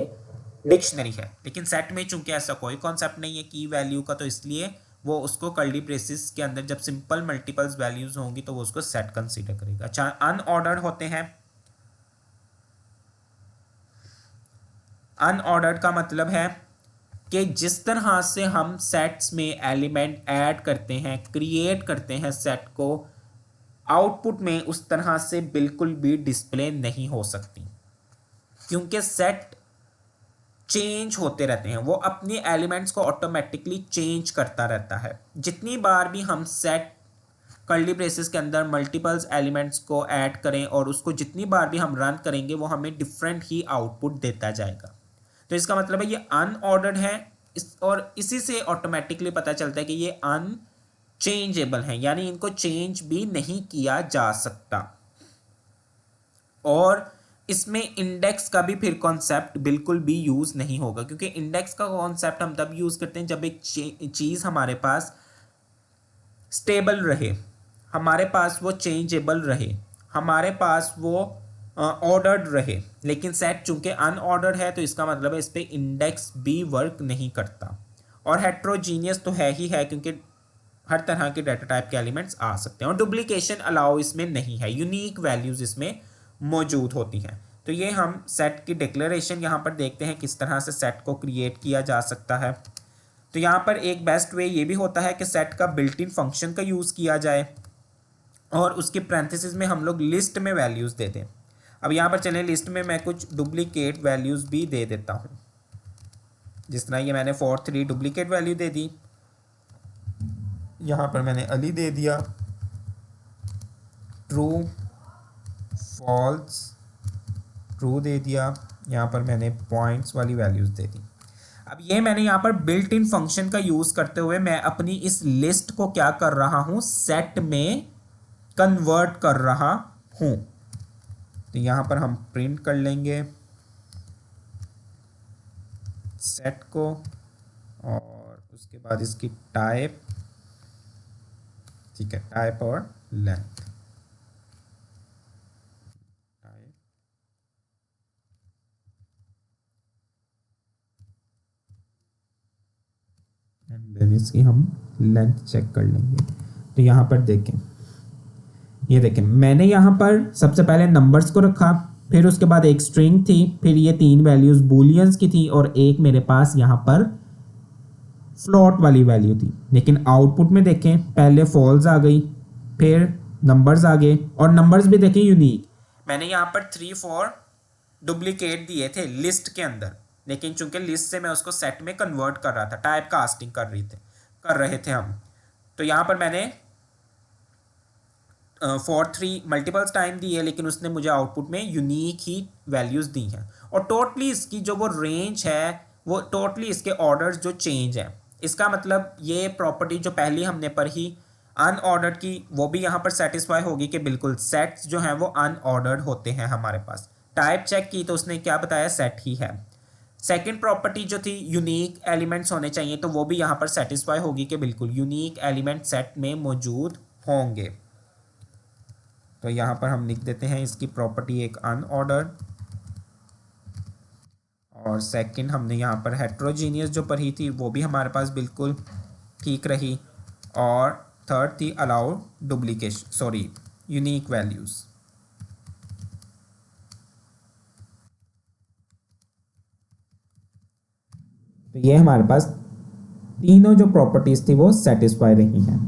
डिक्शनरी है। लेकिन सेट में चूंकि ऐसा कोई कॉन्सेप्ट नहीं है की वैल्यू का, तो इसलिए वो उसको कर्ली ब्रेसेस के अंदर जब सिंपल मल्टीपल्स वैल्यूज होंगी तो वो उसको सेट कंसीडर करेगा। अच्छा, अनऑर्डर्ड होते हैं। अनऑर्डर्ड का मतलब है कि जिस तरह से हम सेट्स में एलिमेंट ऐड करते हैं, क्रिएट करते हैं सेट को, आउटपुट में उस तरह से बिल्कुल भी डिस्प्ले नहीं हो सकती, क्योंकि सेट चेंज होते रहते हैं। वो अपनी एलिमेंट्स को ऑटोमेटिकली चेंज करता रहता है। जितनी बार भी हम सेट कर्ली ब्रेसेस के अंदर मल्टीपल्स एलिमेंट्स को ऐड करें और उसको जितनी बार भी हम रन करेंगे वो हमें डिफरेंट ही आउटपुट देता जाएगा। तो इसका मतलब है ये अनऑर्डर्ड है और इसी से ऑटोमेटिकली पता चलता है कि ये अनचेंजेबल है, यानी इनको चेंज भी नहीं किया जा सकता। और इसमें इंडेक्स का भी फिर कॉन्सेप्ट बिल्कुल भी यूज़ नहीं होगा, क्योंकि इंडेक्स का कॉन्सेप्ट हम तब यूज़ करते हैं जब एक चीज़ हमारे पास स्टेबल रहे, हमारे पास वो चेंजेबल रहे, हमारे पास वो ऑर्डर्ड रहे। लेकिन सेट चूंकि अनऑर्डर्ड है तो इसका मतलब है इस पर इंडेक्स भी वर्क नहीं करता। और हेट्रोजीनियस तो है ही है, क्योंकि हर तरह के डाटा टाइप के एलिमेंट्स आ सकते हैं। और डुप्लीकेशन अलाउ इसमें नहीं है, यूनिक वैल्यूज़ इसमें मौजूद होती हैं। तो ये हम सेट की डिक्लेरेशन यहाँ पर देखते हैं किस तरह से सेट को क्रिएट किया जा सकता है। तो यहाँ पर एक बेस्ट वे ये भी होता है कि सेट का बिल्ट इन फंक्शन का यूज़ किया जाए और उसके पैरेंथेसिस में हम लोग लिस्ट में वैल्यूज़ दे दें। अब यहाँ पर चलें, लिस्ट में मैं कुछ डुप्लीकेट वैल्यूज़ भी दे देता हूँ। जिस तरह ये मैंने 4 3 डुप्लीकेट वैल्यू दे दी, यहाँ पर मैंने अली दे दिया, ट्रू फॉल्स ट्रू दे दिया, यहाँ पर मैंने पॉइंट्स वाली वैल्यूज़ दे दी। अब ये मैंने यहाँ पर बिल्ट इन फंक्शन का यूज़ करते हुए मैं अपनी इस लिस्ट को क्या कर रहा हूँ, सेट में कन्वर्ट कर रहा हूँ। तो यहाँ पर हम प्रिंट कर लेंगे सेट को और उसके बाद इसकी टाइप, ठीक है, टाइप और लेंथ। इसकी हम लेंथ चेक कर लेंगे। तो यहाँ पर देखें, ये देखें, मैंने यहाँ पर सबसे पहले नंबर्स को रखा, फिर उसके बाद एक स्ट्रिंग थी, फिर ये 3 वैल्यूज़ बूलियंस की थी और एक मेरे पास यहाँ पर फ्लोट वाली वैल्यू थी। लेकिन आउटपुट में देखें, पहले फॉल्स आ गई, फिर नंबर्स आ गए और नंबर्स भी देखें यूनिक। मैंने यहाँ पर 3 4 डुप्लीकेट दिए थे लिस्ट के अंदर, लेकिन चूंकि लिस्ट से मैं उसको सेट में कन्वर्ट कर रहा था, टाइप कास्टिंग कर रहे थे हम। तो यहाँ पर मैंने 4 3 मल्टीपल्स टाइम दी है, लेकिन उसने मुझे आउटपुट में यूनिक ही वैल्यूज़ दी हैं। और टोटली इसकी जो वो रेंज है, वो टोटली इसके ऑर्डर्स जो चेंज है, इसका मतलब ये प्रॉपर्टी जो पहली हमने पढ़ी अनऑर्डर्ड की, वो भी यहाँ पर सेटिस्फाई होगी कि बिल्कुल सेट्स जो हैं वो अनऑर्डर्ड होते हैं हमारे पास। टाइप चेक की तो उसने क्या बताया, सेट ही है। सेकंड प्रॉपर्टी जो थी यूनिक एलिमेंट्स होने चाहिए, तो वो भी यहाँ पर सेटिस्फाई होगी कि बिल्कुल यूनिक एलिमेंट सेट में मौजूद होंगे। तो यहाँ पर हम लिख देते हैं इसकी प्रॉपर्टी एक अनऑर्डर्ड, और सेकंड हमने यहाँ पर हेट्रोजीनियस जो पढ़ी थी वो भी हमारे पास बिल्कुल ठीक रही, और थर्ड थी अलाउ डुप्लीकेशन यूनिक वैल्यूज़। तो ये हमारे पास तीनों जो प्रॉपर्टीज थी वो सेटिस्फाई रही हैं।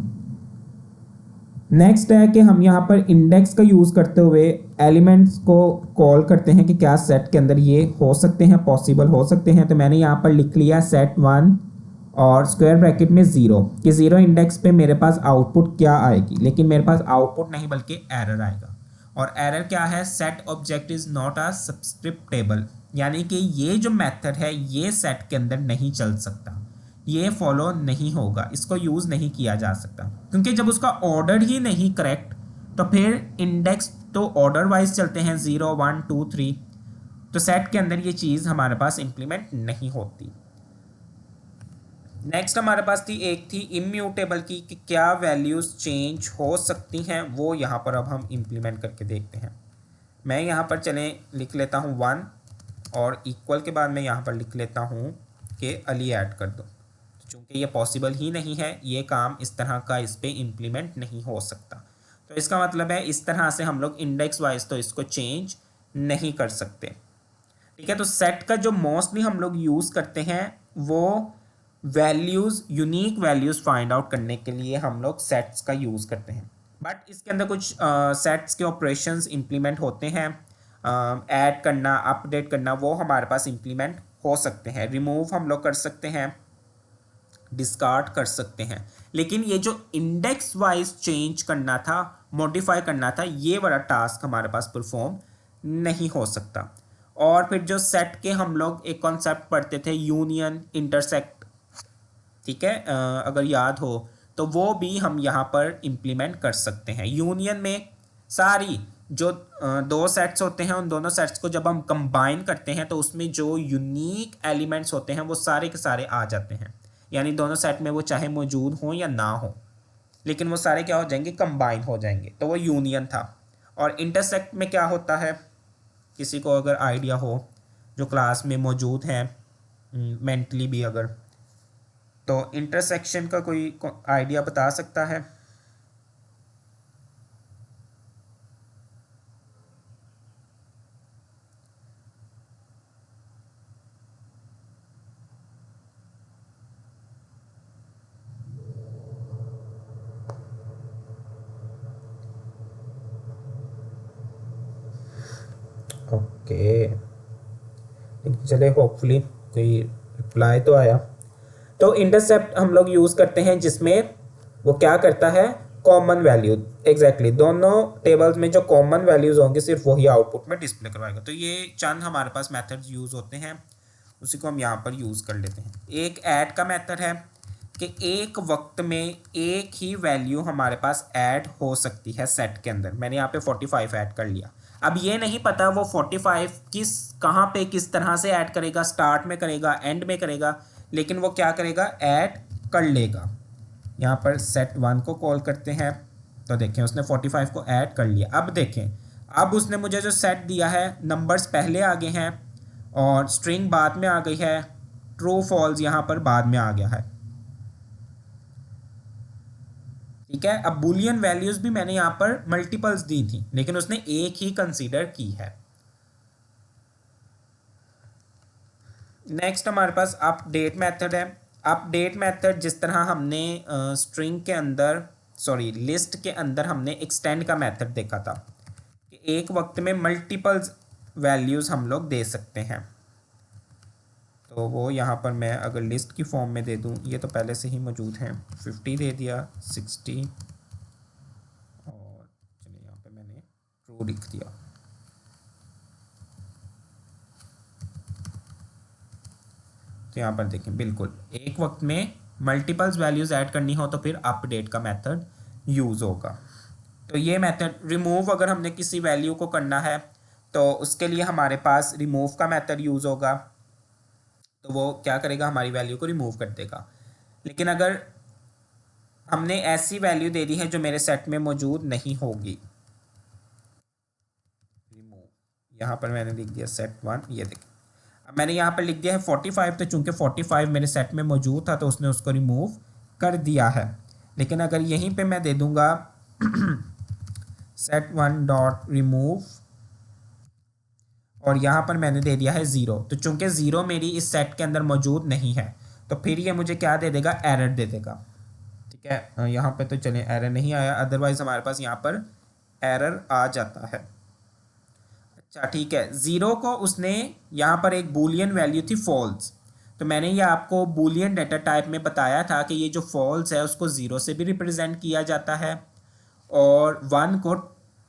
नेक्स्ट है कि हम यहाँ पर इंडेक्स का यूज़ करते हुए एलिमेंट्स को कॉल करते हैं कि क्या सेट के अंदर ये हो सकते हैं, पॉसिबल हो सकते हैं। तो मैंने यहाँ पर लिख लिया सेट 1 और स्क्वायर ब्रैकेट में 0 कि 0 इंडेक्स पे मेरे पास आउटपुट क्या आएगी, लेकिन मेरे पास आउटपुट नहीं बल्कि एरर आएगा। और एरर क्या है, set object is not a subscriptable, यानी कि ये जो मेथड है ये सेट के अंदर नहीं चल सकता, ये फॉलो नहीं होगा, इसको यूज़ नहीं किया जा सकता, क्योंकि जब उसका ऑर्डर ही नहीं करेक्ट तो फिर इंडेक्स तो ऑर्डर वाइज चलते हैं 0 1 2 3, तो सेट के अंदर ये चीज़ हमारे पास इम्प्लीमेंट नहीं होती। नेक्स्ट हमारे पास थी एक थी इम्यूटेबल की, कि क्या वैल्यूज़ चेंज हो सकती हैं, वो यहाँ पर अब हम इम्प्लीमेंट करके देखते हैं। मैं यहाँ पर चलें लिख लेता हूँ 1 और इक्वल के बाद मैं यहाँ पर लिख लेता हूँ कि अली ऐड कर दो। चूँकि ये पॉसिबल ही नहीं है, ये काम इस तरह का इस पर इम्प्लीमेंट नहीं हो सकता। तो इसका मतलब है इस तरह से हम लोग इंडेक्स वाइज तो इसको चेंज नहीं कर सकते। ठीक है, तो सेट का जो मोस्टली हम लोग यूज़ करते हैं वो values, unique values find out करने के लिए हम लोग सेट्स का यूज़ करते हैं। बट इसके अंदर कुछ सेट्स के ऑपरेशंस इम्प्लीमेंट होते हैं, ऐड करना, अपडेट करना, वो हमारे पास इम्प्लीमेंट हो सकते हैं। रिमूव हम लोग कर सकते हैं, डिस्कार्ड कर सकते हैं। लेकिन ये जो इंडेक्स वाइज चेंज करना था, मॉडिफाई करना था, ये वाला टास्क हमारे पास परफॉर्म नहीं हो सकता। और फिर जो सेट के हम लोग एक कॉन्सेप्ट पढ़ते थे, यूनियन, इंटरसेक्ट, ठीक है, अगर याद हो तो वो भी हम यहाँ पर इम्प्लीमेंट कर सकते हैं। यूनियन में सारी जो दो सेट्स होते हैं, उन दोनों सेट्स को जब हम कंबाइन करते हैं तो उसमें जो यूनिक एलिमेंट्स होते हैं वो सारे के सारे आ जाते हैं। यानी दोनों सेट में वो चाहे मौजूद हो या ना हो, लेकिन वो सारे क्या हो जाएंगे, कंबाइन हो जाएंगे। तो वो यूनियन था। और इंटरसेक्ट में क्या होता है, किसी को अगर आइडिया हो, जो क्लास में मौजूद है मेंटली भी अगर, तो इंटरसेक्शन का कोई आइडिया बता सकता है? ओके, चले होपफुली कोई रिप्लाई तो आया। तो इंटरसेप्ट हम लोग यूज़ करते हैं जिसमें वो क्या करता है, कॉमन वैल्यू, एग्जैक्टली दोनों टेबल्स में जो कॉमन वैल्यूज़ होंगे सिर्फ वही आउटपुट में डिस्प्ले करवाएगा। तो ये चंद हमारे पास मेथड्स यूज़ होते हैं, उसी को हम यहाँ पर यूज़ कर लेते हैं। एक ऐड का मेथड है कि एक वक्त में एक ही वैल्यू हमारे पास ऐड हो सकती है सेट के अंदर। मैंने यहाँ पे 45 ऐड कर लिया। अब ये नहीं पता वो 45 कहाँ पे किस तरह से ऐड करेगा, स्टार्ट में करेगा, एंड में करेगा, लेकिन वो क्या करेगा, ऐड कर लेगा। यहाँ पर सेट 1 को कॉल करते हैं, तो देखें उसने 45 को ऐड कर लिया। अब देखें, अब उसने मुझे जो सेट दिया है, नंबर्स पहले आ गए हैं और स्ट्रिंग बाद में आ गई है, ट्रू फॉल्स यहाँ पर बाद में आ गया है, ठीक है। अब बुलियन वैल्यूज भी मैंने यहाँ पर मल्टीपल्स दी थी, लेकिन उसने एक ही कंसीडर की है। नेक्स्ट हमारे पास अपडेट मेथड है। अपडेट मेथड जिस तरह हमने स्ट्रिंग के अंदर, सॉरी लिस्ट के अंदर हमने एक्सटेंड का मेथड देखा था कि एक वक्त में मल्टीपल्स वैल्यूज़ हम लोग दे सकते हैं। तो वो यहाँ पर मैं अगर लिस्ट की फॉर्म में दे दूँ, ये तो पहले से ही मौजूद हैं, 50 दे दिया, 60, और चलिए यहाँ पे मैंने ट्रू लिख दिया। तो यहाँ पर देखें, बिल्कुल एक वक्त में मल्टीपल्स वैल्यूज़ ऐड करनी हो तो फिर अपडेट का मेथड यूज़ होगा। तो ये मेथड, रिमूव अगर हमने किसी वैल्यू को करना है तो उसके लिए हमारे पास रिमूव का मेथड यूज़ होगा। तो वो क्या करेगा, हमारी वैल्यू को रिमूव कर देगा। लेकिन अगर हमने ऐसी वैल्यू दे दी है जो मेरे सेट में मौजूद नहीं होगी, रिमूव, यहाँ पर मैंने लिख दिया सेट 1, ये देखें अब मैंने यहाँ पर लिख दिया है 45, तो चूंकि 45 मेरे सेट में मौजूद था तो उसने उसको रिमूव कर दिया है। लेकिन अगर यहीं पे मैं दे दूंगा सेट 1 डॉट रिमूव और यहाँ पर मैंने दे दिया है 0, तो चूंकि 0 मेरी इस सेट के अंदर मौजूद नहीं है तो फिर ये मुझे क्या दे देगा, एरर दे देगा, ठीक है। यहाँ पे तो चलिए एरर नहीं आया, अदरवाइज हमारे पास यहाँ पर एरर आ जाता है। अच्छा ठीक है, 0 को उसने यहाँ पर एक बूलियन वैल्यू थी फॉल्स, तो मैंने ये आपको बूलियन डेटा टाइप में बताया था कि ये जो फॉल्स है उसको 0 से भी रिप्रेजेंट किया जाता है और 1 को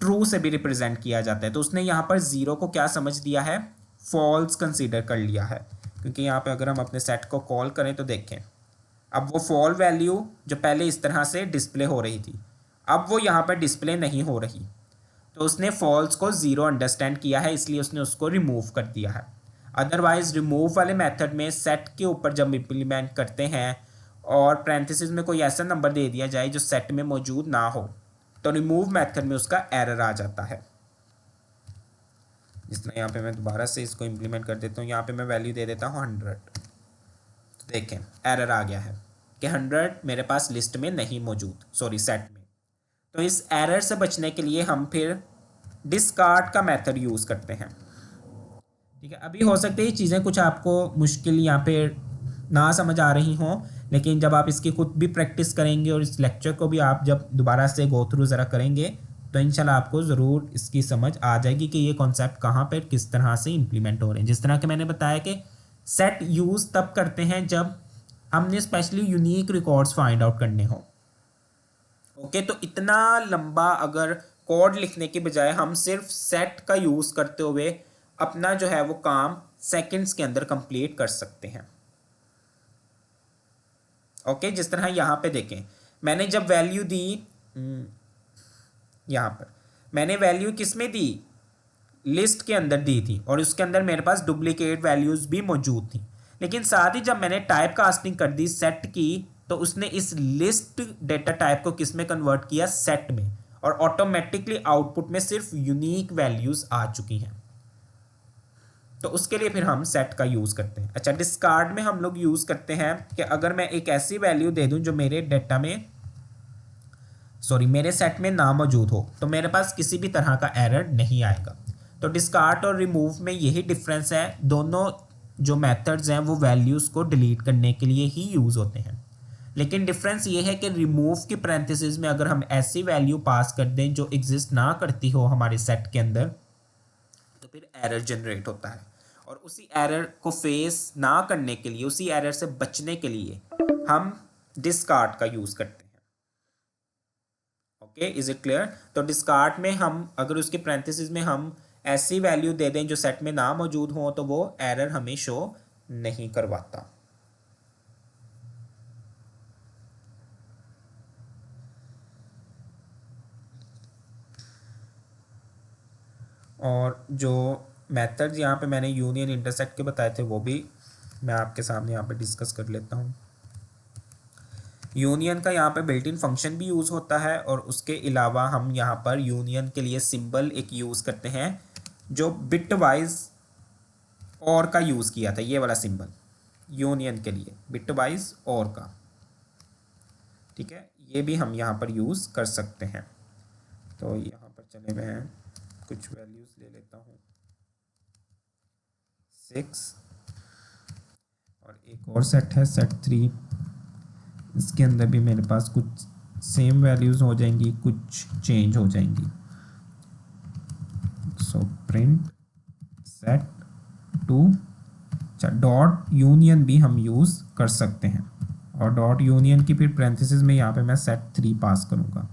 ट्रू से भी रिप्रेजेंट किया जाता है। तो उसने यहाँ पर 0 को क्या समझ लिया है, फॉल्स कंसीडर कर लिया है, क्योंकि यहाँ पे अगर हम अपने सेट को कॉल करें तो देखें अब वो फॉल वैल्यू जो पहले इस तरह से डिस्प्ले हो रही थी, अब वो यहाँ पर डिस्प्ले नहीं हो रही, तो उसने फॉल्स को 0 अंडरस्टैंड किया है, इसलिए उसने उसको रिमूव कर दिया है। अदरवाइज रिमूव वाले मेथड में सेट के ऊपर जब इम्प्लीमेंट करते हैं और पैरेंथेसिस में कोई ऐसा नंबर दे दिया जाए जो सेट में मौजूद ना हो, तो रिमूव मेथड में उसका एरर आ जाता है। जिस तरह यहाँ पे मैं दोबारा से इसको इम्प्लीमेंट कर देता हूँ, यहाँ पे मैं वैल्यू दे देता हूँ 100, तो देखें एरर आ गया है कि 100 मेरे पास लिस्ट में नहीं मौजूद, सॉरी सेट में। तो इस एरर से बचने के लिए हम फिर डिस्कार्ड का मेथड यूज़ करते हैं, ठीक है। अभी हो सकते हैं ये चीज़ें कुछ आपको मुश्किल यहाँ पे ना समझ आ रही हों, लेकिन जब आप इसकी खुद भी प्रैक्टिस करेंगे और इस लेक्चर को भी आप जब दोबारा से गो थ्रू ज़रा करेंगे तो इंशाल्लाह आपको ज़रूर इसकी समझ आ जाएगी कि ये कॉन्सेप्ट कहाँ पर किस तरह से इम्प्लीमेंट हो रहे हैं। जिस तरह के मैंने बताया कि सेट यूज़ तब करते हैं जब हमने specially unique records find out करने हो। ओके, तो इतना लंबा अगर कोड लिखने के बजाय हम सिर्फ सेट का यूज़ करते हुए अपना जो है वो काम सेकंड्स के अंदर कंप्लीट कर सकते हैं। ओके, जिस तरह यहाँ पे देखें, मैंने जब वैल्यू दी, यहाँ पर मैंने वैल्यू किस में दी, लिस्ट के अंदर दी थी, और उसके अंदर मेरे पास डुप्लीकेट वैल्यूज़ भी मौजूद थी। लेकिन साथ ही जब मैंने टाइप कास्टिंग कर दी सेट की, तो उसने इस लिस्ट डेटा टाइप को किस में कन्वर्ट किया, सेट में, और ऑटोमेटिकली आउटपुट में सिर्फ यूनिक वैल्यूज़ आ चुकी हैं। तो उसके लिए फिर हम सेट का यूज़ करते हैं। अच्छा, डिस्कार्ड में हम लोग यूज़ करते हैं कि अगर मैं एक ऐसी वैल्यू दे दूं जो मेरे डेटा में, मेरे सेट में ना मौजूद हो, तो मेरे पास किसी भी तरह का एरर नहीं आएगा। तो डिस्कार्ड और रिमूव में यही डिफरेंस है, दोनों जो मेथड्स हैं वो वैल्यूज़ को डिलीट करने के लिए ही यूज़ होते हैं। लेकिन डिफरेंस ये है कि रिमूव की पैरेंथेसिस में अगर हम ऐसी वैल्यू पास कर दें जो एग्जिस्ट ना करती हो हमारे सेट के अंदर, तो फिर एरर जनरेट होता है, और उसी एरर को फेस ना करने के लिए, उसी एरर से बचने के लिए हम डिस्कार्ड का यूज़ करते हैं। Okay, is it clear? तो डिस्कार्ड में हम अगर उसके पैरेंथेसिस में हम ऐसी वैल्यू दे दें जो सेट में ना मौजूद हो, तो वो एरर हमें शो नहीं करवाता। और जो मेथड्स यहाँ पे मैंने यूनियन इंटरसेक्ट के बताए थे वो भी मैं आपके सामने यहाँ पे डिस्कस कर लेता हूँ। यूनियन का यहाँ पे बिल्ट इन फंक्शन भी यूज़ होता है, और उसके अलावा हम यहाँ पर यूनियन के लिए सिंबल एक यूज़ करते हैं जो बिट वाइज और का यूज़ किया था, ये वाला सिंबल यूनियन के लिए बिट वाइज और का। ठीक है, ये भी हम यहाँ पर यूज़ कर सकते हैं। तो यहाँ पर चले मैं कुछ वैल्यूज़ ले लेता हूँ, 6, और एक और सेट है सेट 3, इसके अंदर भी मेरे पास कुछ सेम वैल्यूज़ हो जाएंगी, कुछ चेंज हो जाएंगी। सो प्रिंट सेट 2, अच्छा डॉट यूनियन भी हम यूज़ कर सकते हैं, और डॉट यूनियन की फिर पैरेंथेसिस में यहाँ पे मैं सेट 3 पास करूँगा।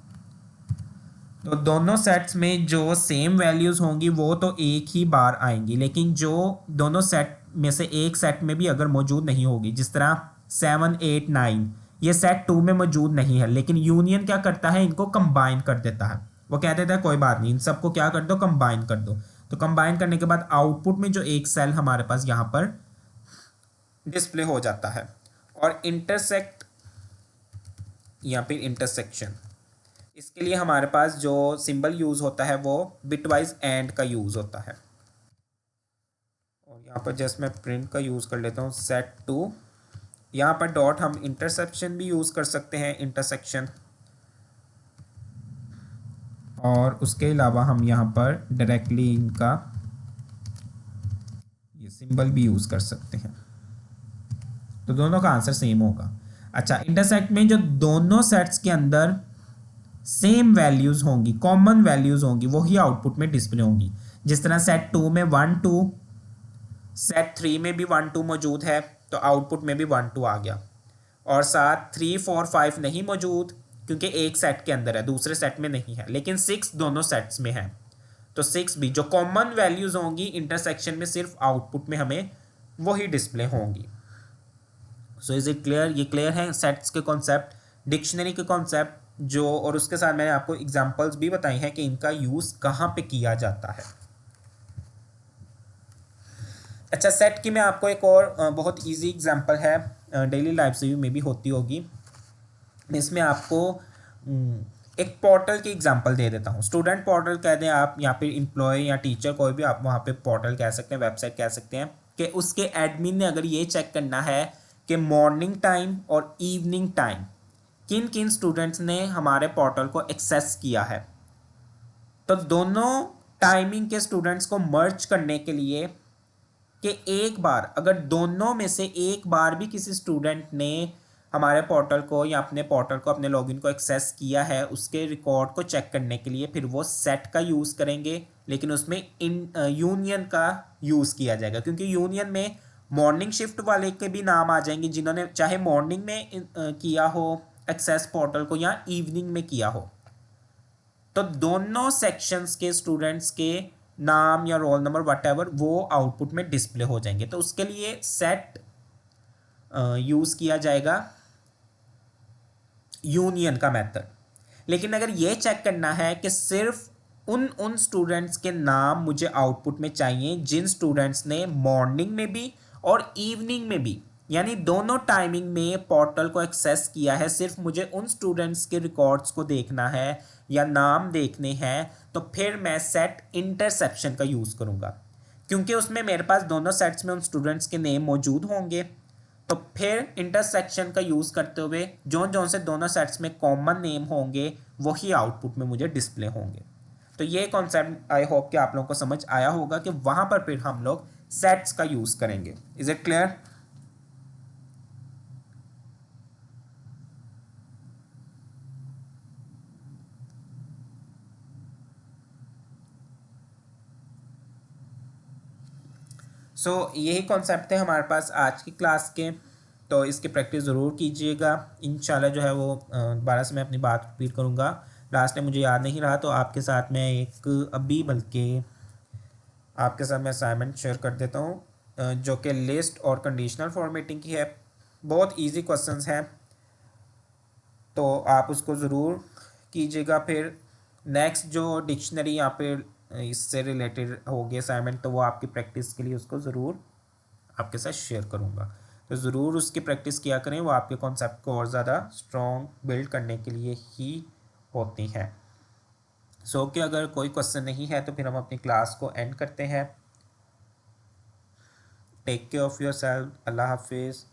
तो दोनों सेट्स में जो सेम वैल्यूज़ होंगी वो तो एक ही बार आएंगी, लेकिन जो दोनों सेट में से एक सेट में भी अगर मौजूद नहीं होगी, जिस तरह 7, 8, 9 ये सेट 2 में मौजूद नहीं है, लेकिन यूनियन क्या करता है, इनको कंबाइन कर देता है। वो कह देता है कोई बात नहीं, इन सबको क्या कर दो, कंबाइन कर दो। तो कंबाइन करने के बाद आउटपुट में जो एक सेल हमारे पास यहाँ पर डिस्प्ले हो जाता है। और इंटरसेक्ट या फिर इंटरसेक्शन, इसके लिए हमारे पास जो सिंबल यूज़ होता है वो बिटवाइज एंड का यूज़ होता है। और यहाँ पर जस्ट मैं प्रिंट का यूज़ कर लेता हूँ सेट 2, यहाँ पर डॉट हम इंटरसेक्शन भी यूज़ कर सकते हैं, इंटरसेक्शन, और उसके अलावा हम यहाँ पर डायरेक्टली इनका ये सिंबल भी यूज़ कर सकते हैं। तो दोनों का आंसर सेम होगा। अच्छा, इंटरसेक्ट में जो दोनों सेट्स के अंदर सेम वैल्यूज़ होंगी, कॉमन वैल्यूज़ होंगी, वही आउटपुट में डिस्प्ले होंगी। जिस तरह सेट 2 में 1, 2, सेट 3 में भी 1, 2 मौजूद है, तो आउटपुट में भी 1, 2 आ गया। और साथ 3, 4, 5 नहीं मौजूद, क्योंकि एक सेट के अंदर है, दूसरे सेट में नहीं है, लेकिन 6 दोनों सेट्स में है, तो 6 भी जो कॉमन वैल्यूज़ होंगी इंटरसेक्शन में सिर्फ आउटपुट में हमें वही डिस्प्ले होंगी। So is it clear? ये क्लियर है सेट्स के कॉन्सेप्ट, डिक्शनरी के कॉन्सेप्ट जो, और उसके साथ मैंने आपको एग्जांपल्स भी बताई हैं कि इनका यूज़ कहाँ पे किया जाता है। अच्छा, सेट की मैं आपको एक और बहुत इजी एग्जांपल है, डेली लाइफ से में भी होती होगी, इसमें आपको एक पोर्टल की एग्जांपल दे देता हूँ। स्टूडेंट पोर्टल कह दें आप, या फिर एम्प्लॉय या टीचर, कोई भी आप वहाँ पे पोर्टल कह सकते हैं, वेबसाइट कह सकते हैं, कि उसके एडमिन ने अगर ये चेक करना है कि मॉर्निंग टाइम और इवनिंग टाइम किन किन स्टूडेंट्स ने हमारे पोर्टल को एक्सेस किया है, तो दोनों टाइमिंग के स्टूडेंट्स को मर्ज करने के लिए कि एक बार अगर दोनों में से एक बार भी किसी स्टूडेंट ने हमारे पोर्टल को या अपने पोर्टल को, अपने लॉगिन को एक्सेस किया है, उसके रिकॉर्ड को चेक करने के लिए फिर वो सेट का यूज़ करेंगे, लेकिन उसमें यूनियन का यूज़ किया जाएगा, क्योंकि यूनियन में मॉर्निंग शिफ्ट वाले के भी नाम आ जाएंगे जिन्होंने चाहे मॉर्निंग में किया हो एक्सेस पोर्टल को या इवनिंग में किया हो। तो दोनों सेक्शंस के स्टूडेंट्स के नाम या रोल नंबर वट वो आउटपुट में डिस्प्ले हो जाएंगे। तो उसके लिए सेट यूज़ किया जाएगा यूनियन का मेथड। लेकिन अगर ये चेक करना है कि सिर्फ उन स्टूडेंट्स के नाम मुझे आउटपुट में चाहिए जिन स्टूडेंट्स ने मॉर्निंग में भी और इवनिंग में भी यानी दोनों टाइमिंग में पोर्टल को एक्सेस किया है, सिर्फ मुझे उन स्टूडेंट्स के रिकॉर्ड्स को देखना है या नाम देखने हैं, तो फिर मैं सेट इंटरसेप्शन का यूज़ करूँगा क्योंकि उसमें मेरे पास दोनों सेट्स में उन स्टूडेंट्स के नेम मौजूद होंगे। तो फिर इंटरसेक्शन का यूज़ करते हुए जो से दोनों सेट्स में कॉमन नेम होंगे वही आउटपुट में मुझे डिस्प्ले होंगे। तो ये कॉन्सेप्ट आई होप कि आप लोगों को समझ आया होगा कि वहाँ पर फिर हम लोग सेट्स का यूज़ करेंगे। Is it clear? यही कॉन्सेप्ट थे हमारे पास आज की क्लास के। तो इसकी प्रैक्टिस ज़रूर कीजिएगा। इंशाल्लाह जो है वो दोबारा से मैं अपनी बात रिपीट करूँगा। लास्ट टाइम मुझे याद नहीं रहा तो आपके साथ मैं आपके साथ मैं असाइनमेंट शेयर कर देता हूँ जो कि लिस्ट और कंडीशनल फॉर्मेटिंग की है। बहुत इजी क्वेश्चंस हैं तो आप उसको ज़रूर कीजिएगा। फिर नेक्स्ट जो डिक्शनरी यहाँ पे इससे रिलेटेड होगी असाइनमेंट तो वो आपकी प्रैक्टिस के लिए उसको ज़रूर आपके साथ शेयर करूँगा। तो ज़रूर उसकी प्रैक्टिस किया करें, वो आपके कॉन्सेप्ट को और ज़्यादा स्ट्रॉन्ग बिल्ड करने के लिए ही होती हैं। कि अगर कोई क्वेश्चन नहीं है तो फिर हम अपनी क्लास को एंड करते हैं। Take care of your self. अल्लाह हाफिज़।